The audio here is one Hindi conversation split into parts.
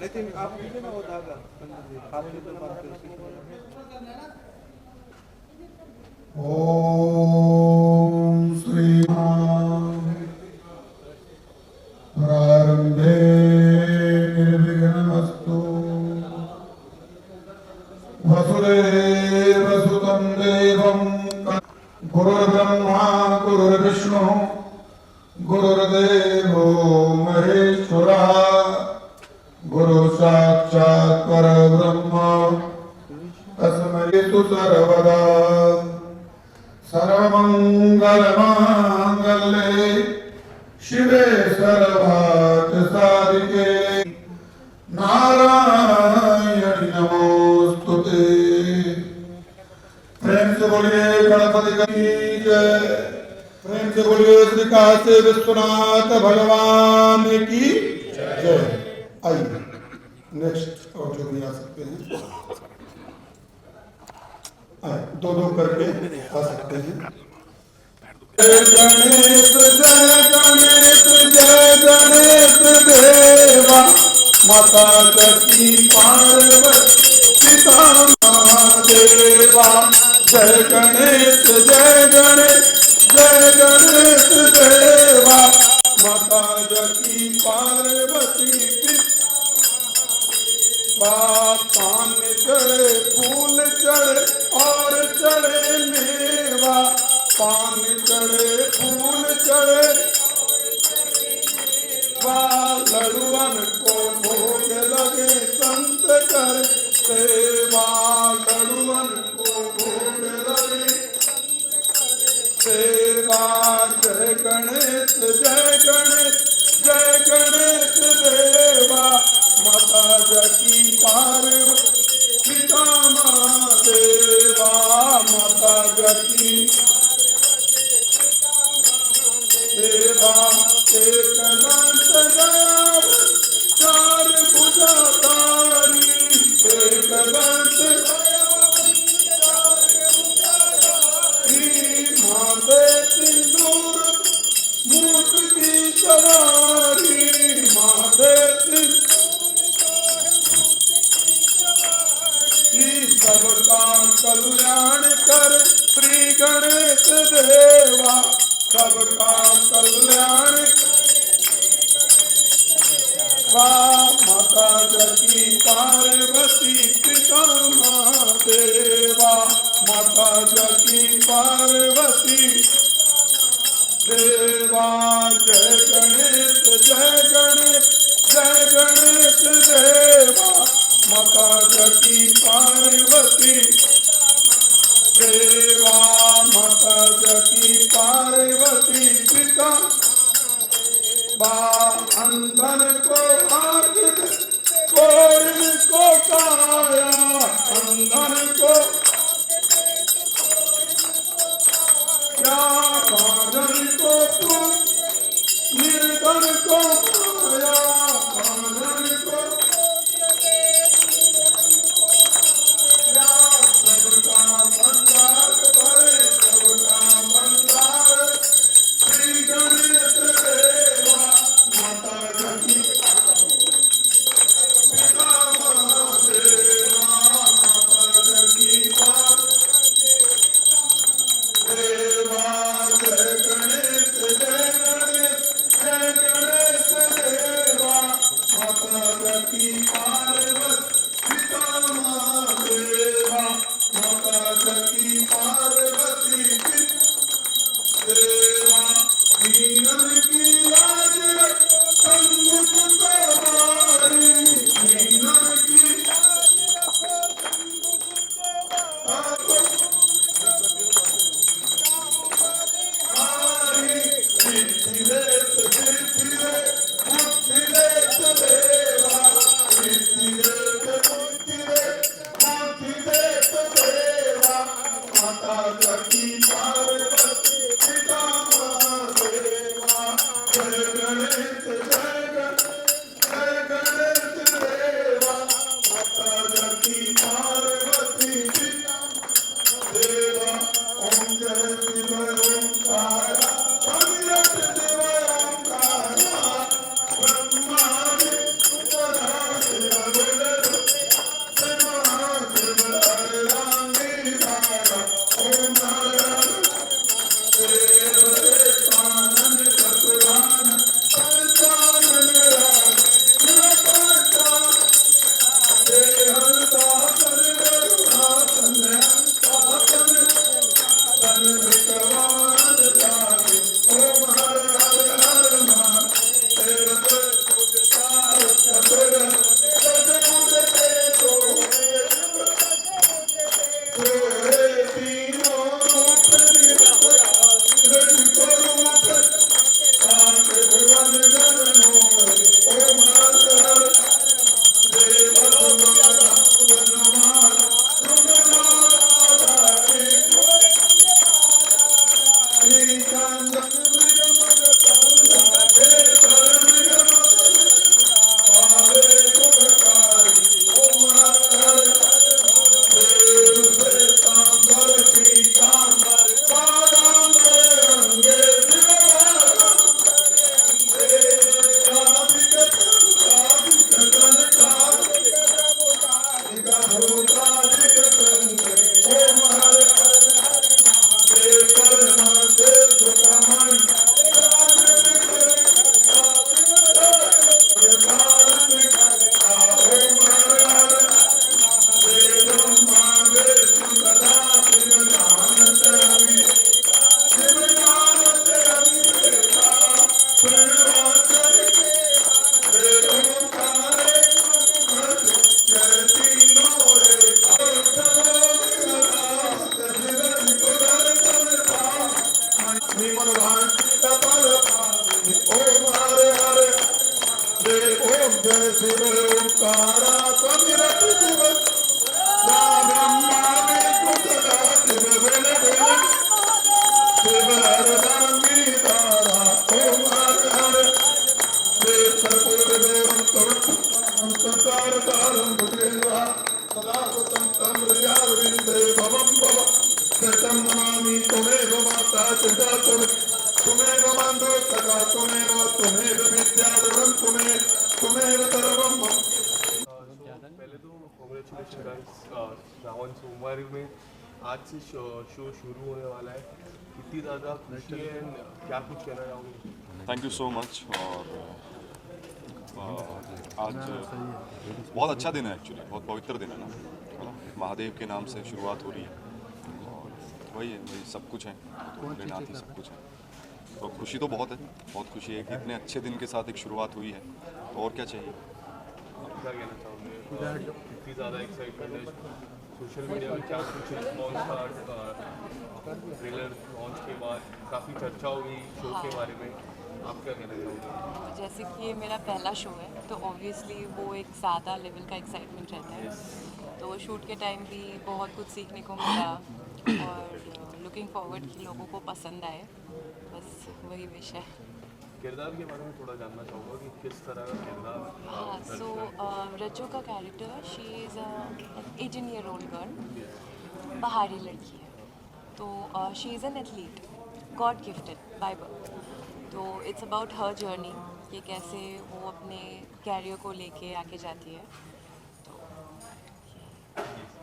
लेकिन आप लीजिए ना वो धागा आप तो बात ओम श्री प्रारंभे निर्विघ्नमस्तु वसुदेवसुतं देवं गुरुर्ब्रह्मा गुरुर्विष्णु गुरुर्देवो महेश्वरः गुरु साक्षात् परब्रह्म तस्मै तु सर्वदा सर्वमंगलमांगल्ये शिवे सर्वार्थसाधिके नारायण नमोस्तुते। प्रेम से बोलिए गणपति की जय। प्रेम से बोलिए श्री काशी विश्वनाथ भगवान की जय। आइए नेक्स्ट और जो भी आ सकते हैं दो दो करके आ सकते हैं। जय गणेश जय गणेश देवा माता जकी पार्वती पिता महादेवा। जय गणेश देवा माता जकी पार्वती पान चढ़े फूल चढ़े और चढ़े मेवा। पान चढ़े फूल चढ़े लड़ुअन को भोग लगे संत कर सेवा। लड़ुअन को भोग लगे सेवा। जय गणेश देवा माता जकी पार्वती पिता महादेवा। माता जकी देवा एक दंत दयाल चार भुजा तारी। एक दंत माथे सिंदूर मूर्त की सवारी। माथे सबका कल्याण कर श्री गणेश देवा। सबका कल्याण माता जकी पार्वती पिता महादेवा। माता जकी पार्वती देवा। जय गणेश देवा माता जकी पार्वती देवा। माता जकी पार्वती पिता अंधन को आँख कोढ़ को काया। अंधन को क्या बाधन को तू निर्धन को पाया। बाधन को सबका मंदार करे सबका मंदार श्री गणेश देवा माता जकी पिता महादेवा। माता जकी देवा। जय गणेश देवा माता जकी पार्वती पिता महादेवा। माता जकी पार्वती देवा। दीनन की लाज शंभु सवारी। दीनन की माता जकी पार्वती पिता महादेवा। जय गणेश देवा माता जकी पार्वती पिता देवा। ओम जय शिव ओंकार अमृत शिव ओंकार। पहले तो कॉन्ग्रेचुलेशन गाइस, श्रावण सोमवार में आज से शो शुरू होने वाला है। कितनी ज़्यादा खुशी है, क्या कुछ कहना चाहोगे? Thank you so much. और आज बहुत अच्छा दिन है, एक्चुअली बहुत पवित्र दिन है ना, महादेव के नाम से शुरुआत हो रही है और वही सब कुछ है, भोलेनाथ ही सब कुछ है। तो खुशी तो बहुत है, बहुत खुशी है कि इतने अच्छे दिन के साथ एक शुरुआत हुई है, तो और क्या चाहिए। क्या कहना चाहोगे? कितनी ज़्यादा एक्साइटमेंट है, सोशल मीडिया में क्या कुछ रिस्पॉन्स था? ट्रेलर लॉन्च के बाद काफ़ी चर्चा हुई शो के बारे में, आप क्या कहना चाहोगे? जैसे कि ये मेरा पहला शो है तो ऑब्वियसली वो एक ज़्यादा लेवल का एक्साइटमेंट रहता है। तो शूट के टाइम भी बहुत कुछ सीखने को मिला और लुकिंग फॉरवर्ड कि लोगों को पसंद आए, बस वही विश है। किरदार के बारे में थोड़ा जानना चाहूँगा कि किस तरह का किरदार? हाँ, सो रज्जो का character, she is 18-year-old girl, पहाड़ी लड़की है। तो she is an athlete, God gifted by birth. तो इट्स अबाउट हर जर्नी कि कैसे वो अपने कैरियर को लेके आगे जाती है।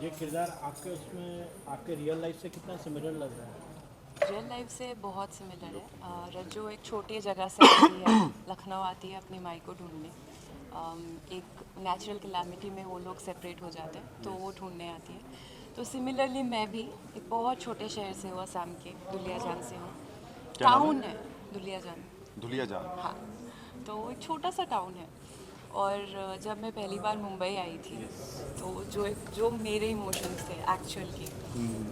ये किरदार आपके उसमें आपके रियल लाइफ से कितना सिमिलर लग रहा है? रियल लाइफ से बहुत सिमिलर है। रज्जो एक छोटी जगह से आती है, लखनऊ आती है अपनी माई को ढूंढने। एक नेचुरल कैलामिटी में वो लोग सेपरेट हो जाते हैं तो वो ढूंढने आती है। तो सिमिलरली मैं भी एक बहुत छोटे शहर से हूँ, असम के दुलियाजान से हूँ। टाउन है दुलियाजान, हाँ, तो एक छोटा सा टाउन है। और जब मैं पहली बार मुंबई आई थी तो जो मेरे इमोशंस थे एक्चुअल की,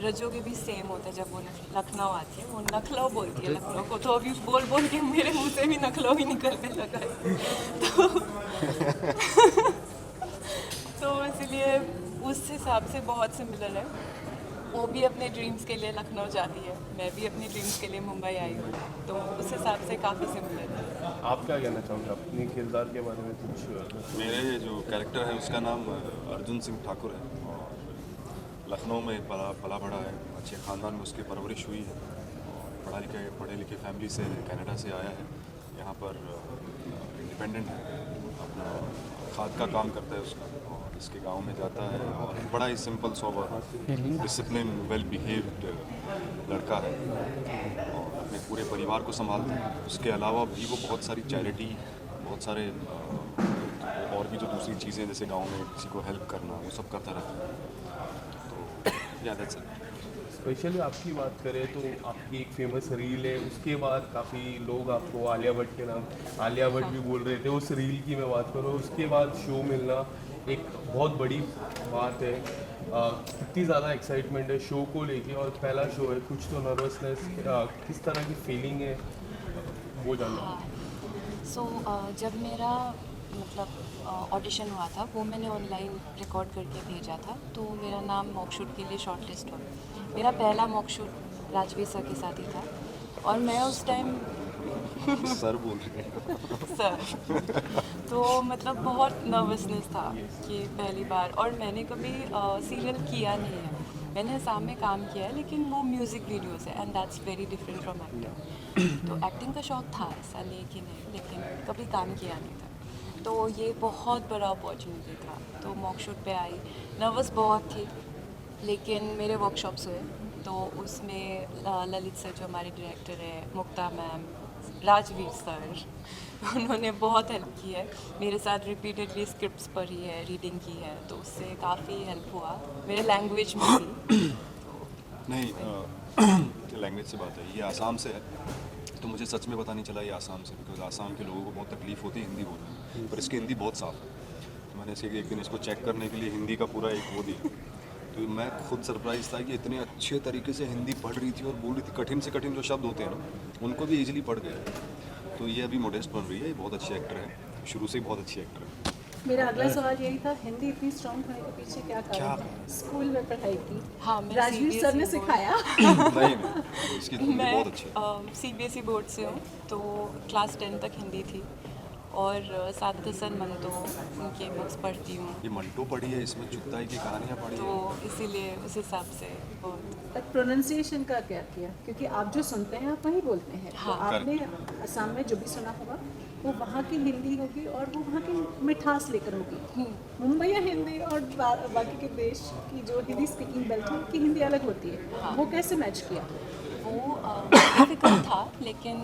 रज्जो के भी सेम होते हैं। जब वो लखनऊ आती है वो नखलऊ बोलती है लखनऊ को, तो अभी बोल बोल के मेरे मुंह से भी नखलऊ ही निकलने लगा है। तो इसलिए उस हिसाब से बहुत सिमिलर है। वो भी अपने ड्रीम्स के लिए लखनऊ जाती है, मैं भी अपने ड्रीम्स के लिए मुंबई आई हूँ, तो उस हिसाब से काफ़ी सिमिलर है। आप क्या कहना चाहोगे अपने किरदार के बारे में कुछ? मेरे जो कैरेक्टर है उसका नाम अर्जुन सिंह ठाकुर है और लखनऊ में पला बड़ा है, अच्छे ख़ानदान में उसकी परवरिश हुई है और पढ़े लिखे फैमिली से कनाडा से आया है। यहाँ पर इंडिपेंडेंट है, अपना खाद का काम करता है उसका, और इसके गांव में जाता है और बड़ा ही simple sober discipline well behaved लड़का है और अपने पूरे परिवार को संभालता है। उसके अलावा भी वो बहुत सारी चैरिटी, बहुत सारे और भी जो दूसरी चीज़ें जैसे गांव में किसी को हेल्प करना, वो सब करता रहता है। तो या दैट्स इट। स्पेशली आपकी बात करें तो आपकी एक फेमस रील है, उसके बाद काफ़ी लोग आपको आलिया भट्ट के नाम आलिया भट्ट भी बोल रहे थे, उस रील की मैं बात करूँ, उसके बाद शो मिलना एक बहुत बड़ी बात है। कितनी ज़्यादा एक्साइटमेंट है शो को लेके, और पहला शो है, कुछ तो नर्वसनेस, किस तरह की फीलिंग है वो जानना। सो जब मेरा मतलब ऑडिशन हुआ था वो मैंने ऑनलाइन रिकॉर्ड करके भेजा था, तो मेरा नाम मॉकशूट के लिए शॉर्ट लिस्ट हुआ। मेरा पहला मॉकशूट राजवीर सर के साथ ही था और मैं उस टाइम सर बोल रहे हैं। सर तो मतलब बहुत नर्वसनेस था कि पहली बार, और मैंने कभी सीरियल किया नहीं है। मैंने आसाम में काम किया है लेकिन वो म्यूज़िक वीडियोस है and that's very different from acting. तो एक्टिंग का शौक था, ऐसा नहीं कि नहीं, लेकिन कभी काम किया नहीं था। तो ये बहुत बड़ा अपॉर्चुनिटी था, तो मॉकशूट पे आई। नर्वस बहुत थी, लेकिन मेरे वर्कशॉप्स हुए तो उसमें ललित सर जो हमारे डायरेक्टर है, मुक्ता मैम, राजवीर सर, उन्होंने बहुत हेल्प की है मेरे साथ। रिपीटेडली स्क्रिप्ट्स पढ़ी है, रीडिंग की है, तो उससे काफ़ी हेल्प हुआ मेरे लैंग्वेज में भी। नहीं, लैंग्वेज से बात है, ये आसाम से है, तो मुझे सच में पता नहीं चला ये आसाम से, बिकॉज आसाम के लोगों को बहुत तकलीफ होती है हिंदी बोलने में, पर इसकी हिंदी बहुत साफ है। तो मैंने इसे एक दिन इसको चेक करने के लिए हिंदी का पूरा एक वो दिया, तो मैं खुद सरप्राइज था कि इतने अच्छे तरीके से हिंदी पढ़ रही थी और बोल रही थी। कठिन से कठिन जो शब्द होते हैं ना, उनको भी इजीली पढ़ गए। तो ये अभी मोडेस्ट बन रही है, ये बहुत अच्छी एक्टर है, शुरू से ही बहुत अच्छी एक्टर है। मेरा अगला सवाल यही था, हिंदी इतनी स्ट्रांग होने के पीछे क्या कारण है? स्कूल में पढ़ाई की, हाँ, मैं राजवीर सर ने CBSE सिखाया। नहीं, इसकी हिंदी मैं बहुत अच्छी है। CBSE बोर्ड से हूँ, तो क्लास 10 तक हिंदी थी और सादत हसन मंटो उनके बुक्स पढ़ती हूँ, ये मंटो पढ़ी है, इसमें चुगताई की कहानियाँ पढ़ी तो है। इसीलिए उस हिसाब से बहुत। प्रोनाउंसिएशन का क्या किया? क्योंकि आप जो सुनते हैं आप वही बोलते हैं। हाँ। तो आपने असम में जो भी सुना होगा वो वहाँ की हिंदी होगी और वो वहाँ की मिठास लेकर होगी। मुंबई या हिंदी और बाकी के देश की जो हिंदी स्पीकिंग बेल्ट है उनकी हिंदी अलग होती है। वो कैसे मैच किया? वो डिफिकल्ट था, लेकिन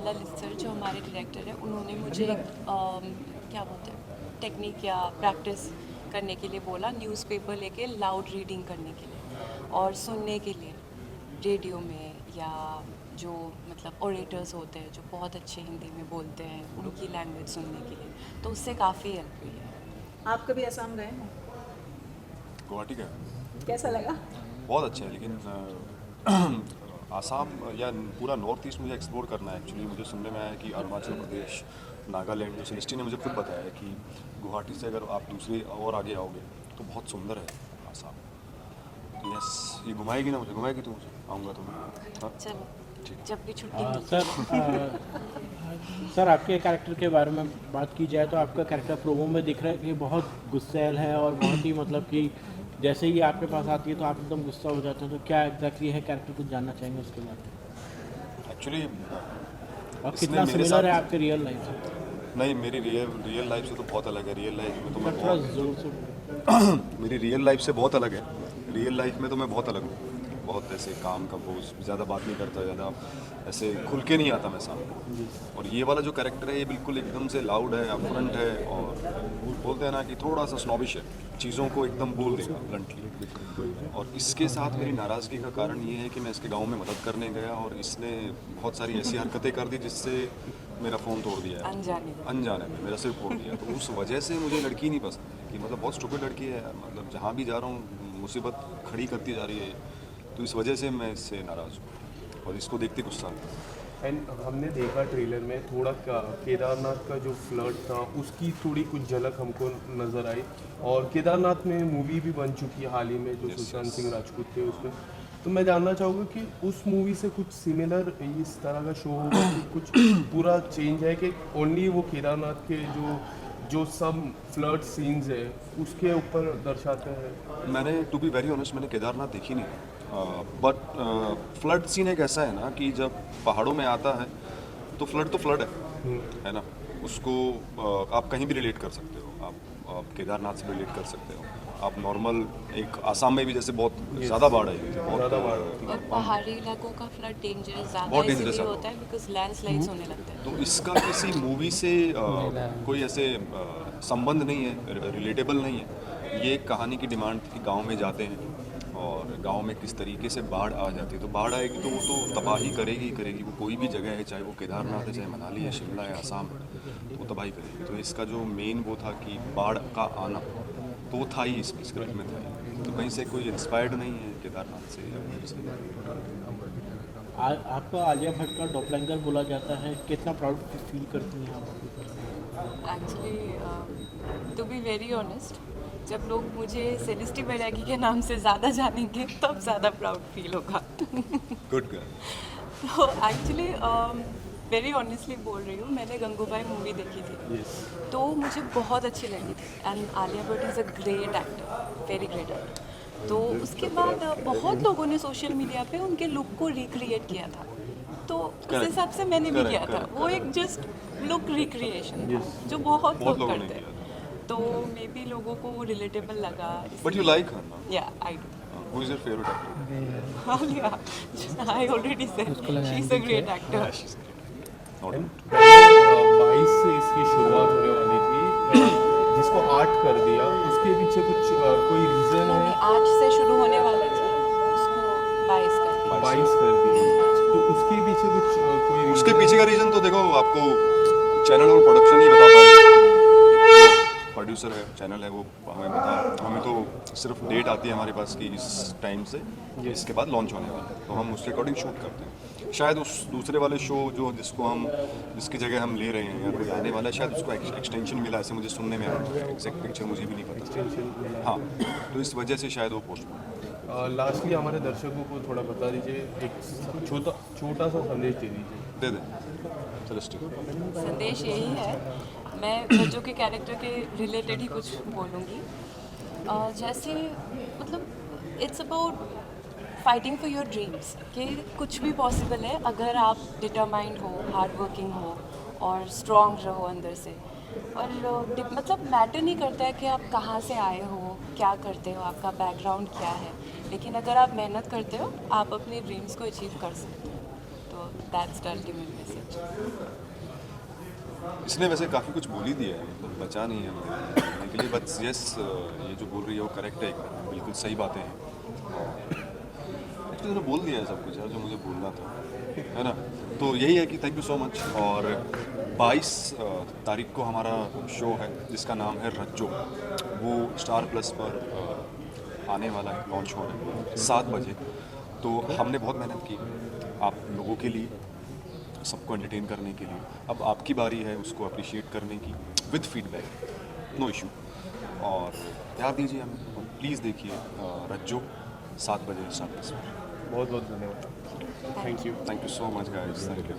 ललित सर जो हमारे डायरेक्टर हैं उन्होंने मुझे क्या बोलते हैं टेक्निक या प्रैक्टिस करने के लिए बोला, न्यूज़पेपर लेके लाउड रीडिंग करने के लिए और सुनने के लिए रेडियो में, या जो मतलब ओरेटर्स होते हैं जो बहुत अच्छे हिंदी में बोलते हैं उनकी लैंग्वेज सुनने के लिए, तो उससे काफ़ी हेल्प हुई है। आप कभी असम गए हैं? गुवाहाटी का कैसा लगा? बहुत अच्छा है, लेकिन आसाम या पूरा नॉर्थ ईस्ट मुझे एक्सप्लोर करना है। एक्चुअली मुझे सुनने में आया कि अरुणाचल प्रदेश, नागालैंड, जो सेलेस्टी ने मुझे खुद बताया कि गुवाहाटी से अगर आप दूसरे और आगे आओगे तो बहुत सुंदर है आसाम। तो यस, ये घुमाएगी ना मुझे, घुमाएगी तो मुझे, आऊँगा तो मैं। हाँ, चलो ठीक। जब भी छुट्टी मिलती सर आपके कैरेक्टर के बारे में बात की जाए तो आपका कैरेक्टर प्रोमो में दिख रहा है कि बहुत गुस्सैल है और बहुत ही मतलब कि जैसे ही आपके पास आती है तो आप एकदम गुस्सा हो जाते हैं। तो क्या एग्जैक्टली है कैरेक्टर, कुछ जानना चाहेंगे उसके बारे में? एक्चुअली और कितना सिमिलर है आपके रियल लाइफ से? नहीं, मेरी रियल लाइफ से तो बहुत अलग है। रियल लाइफ में तो मैं थोड़ा बहुत जोर से। मेरी रियल लाइफ से बहुत अलग है। रियल लाइफ में तो मैं बहुत अलग हूँ, बहुत ऐसे काम का बोझ, ज़्यादा बात नहीं करता, ज़्यादा ऐसे खुल के नहीं आता मैं सामने। और ये वाला जो कैरेक्टर है ये बिल्कुल एकदम से लाउड है, अपफ्रंट है, और बोलते हैं ना कि थोड़ा सा स्नॉबिश है, चीज़ों को एकदम बोल देगा ब्लंटली। और इसके साथ मेरी नाराज़गी का कारण ये है कि मैं इसके गांव में मदद करने गया और इसने बहुत सारी ऐसी हरकतें कर दी जिससे मेरा फ़ोन तोड़ दिया, अनजाने में मेरा सिर फोड़ दिया। तो उस वजह से मुझे लड़की नहीं पसंद कि मतलब बहुत स्टूपिड लड़की है, मतलब जहाँ भी जा रहा हूँ मुसीबत खड़ी करती जा रही है। तो इस वजह से मैं इससे नाराज़ हूँ और इसको देखते गुस्सा आता है। एंड हमने देखा ट्रेलर में थोड़ा केदारनाथ का जो फ्लर्ट था उसकी थोड़ी कुछ झलक हमको नज़र आई, और केदारनाथ में मूवी भी बन चुकी है हाल ही में जो सुशांत सिंह राजपूत थे उसमें। तो मैं जानना चाहूँगा कि उस मूवी से कुछ सिमिलर इस तरह का शो होगा कि कुछ पूरा चेंज है कि ओनली वो केदारनाथ के जो सब फ्लर्ट सीन्स है उसके ऊपर दर्शाते हैं? मैंने टू बी वेरी ऑनेस्ट मैंने केदारनाथ देखी नहीं, बट फ्लड सीन एक ऐसा है ना कि जब पहाड़ों में आता है तो फ्लड है, है ना, उसको आप कहीं भी रिलेट कर सकते हो। आप केदारनाथ से रिलेट कर सकते हो, आप नॉर्मल एक आसाम में भी जैसे बहुत ज़्यादा बाढ़ आई थी, बहुत और पहाड़ी इलाकों का फ्लड डेंजर ज़्यादा बहुत dangerous इसलिए है। होता है बिकॉज लैंडस्लाइड्स होने लगते हैं। तो इसका किसी मूवी से कोई ऐसे संबंध नहीं है, रिलेटेबल नहीं है। ये कहानी की डिमांड थी कि गांव में जाते हैं और गांव में किस तरीके से बाढ़ आ जाती है। तो बाढ़ आएगी तो वो तो तबाही करेगी ही करेगी, वो कोई भी जगह है, चाहे वो केदारनाथ है, चाहे मनाली है, शिमला है, आसाम है, तो वो तबाही करेगी। तो इसका जो मेन वो था कि बाढ़ का आना, तो वो था ही इस स्क्रिप्ट में था ही। तो कहीं से कोई इंस्पायर्ड नहीं है केदारनाथ से या कहीं से। आपको आलिया भट्ट का डॉपलैंगर बोला जाता है, कितना प्राउड फील करती हैं आप? Actually to be very honest, जब लोग मुझे सेलिस्टी बैरागी के नाम से ज़्यादा जानेंगे तब ज़्यादा प्राउड फील होगा। Good girl. तो एक्चुअली वेरी ऑनेस्टली बोल रही हूँ, मैंने गंगूबाई मूवी देखी थी तो मुझे बहुत अच्छी लगी थी। And Alia Bhatt is a great actor, very great actor. तो उसके बाद बहुत लोगों ने सोशल मीडिया पे उनके लुक को रिक्रिएट किया था, तो उस हिसाब से मैंने भी किया था। वो एक जस्ट लुक रिक्रिएशन जो बहुत लोग लोगों ने करते हैं, तो मे बी लोगों को वो रिलेटेबल लगा। बट यू लाइक हर ना? या I do. Who is your favourite actor? Alia, I already said she is a great actor. 22 से इसकी शुरुआत होने वाली थी, जिसको 8 कर दिया, उसके पीछे कुछ कोई रीज़न है? 8 से शुरू होने वाली थी, उसको 22 कर दिया। 22 कर दिया, तो उसके पीछे कुछ कोई reason उसके है? पीछे का रीज़न तो देखो, आपको चैनल और प्रोडक्शन ही बता पाएगा। प्रोड्यूसर है, चैनल है, वो हमें तो सिर्फ डेट आती है हमारे पास कि इस टाइम से इसके बाद लॉन्च होने वाला है, तो हम उसके अकॉर्डिंग शूट करते हैं। शायद उस दूसरे वाले शो जो जिसकी जगह हम ले रहे हैं या कोई आने वाला है, शायद उसको एक्सटेंशन मिला, ऐसे मुझे सुनने में आया। एग्जैक्ट पिक्चर मुझे भी नहीं पता। हाँ, तो इस वजह से शायद वो पोस्टपोन। लास्टली हमारे दर्शकों को थोड़ा बता दीजिए, एक छोटा सा संदेश दे दीजिए। दे दें सेलेस्टी। संदेश यही है, मैं रज्जो के कैरेक्टर के रिलेटेड ही कुछ बोलूँगी। जैसे मतलब it's about fighting for your dreams, कि कुछ भी पॉसिबल है अगर आप डिटरमाइंड हो, हार्ड वर्किंग हो और स्ट्रॉन्ग रहो अंदर से। और मतलब मैटर नहीं करता है कि आप कहाँ से आए हो, क्या करते हो, आपका बैकग्राउंड क्या है, लेकिन अगर आप मेहनत करते हो आप अपने ड्रीम्स को अचीव कर सकते हो। तो दैट्स द अल्टीमेट मैसेज। इसने वैसे काफ़ी कुछ बोल ही दिया है, मतलब बचा नहीं है बोलने के लिए। बस यस, ये जो बोल रही है वो करेक्ट है, बिल्कुल सही बातें हैं। एक्चुअली बोल दिया है सब कुछ यार जो मुझे बोलना था, है ना। तो यही है कि थैंक यू सो मच। और 22 तारीख को हमारा शो है जिसका नाम है रज्जो, वो स्टार प्लस पर आने वाला है, लॉन्च हो रहा है 7 बजे। तो हमने बहुत मेहनत की आप लोगों के लिए, सबको एंटरटेन करने के लिए। अब आपकी बारी है उसको अप्रिशिएट करने की विद फीडबैक, नो इशू। और प्यार दीजिए हमें, प्लीज़ देखिए रज्जो 7 बजे स्टार प्लस पर। बहुत बहुत धन्यवाद। Thank you. Thank you so much guys. Thank you.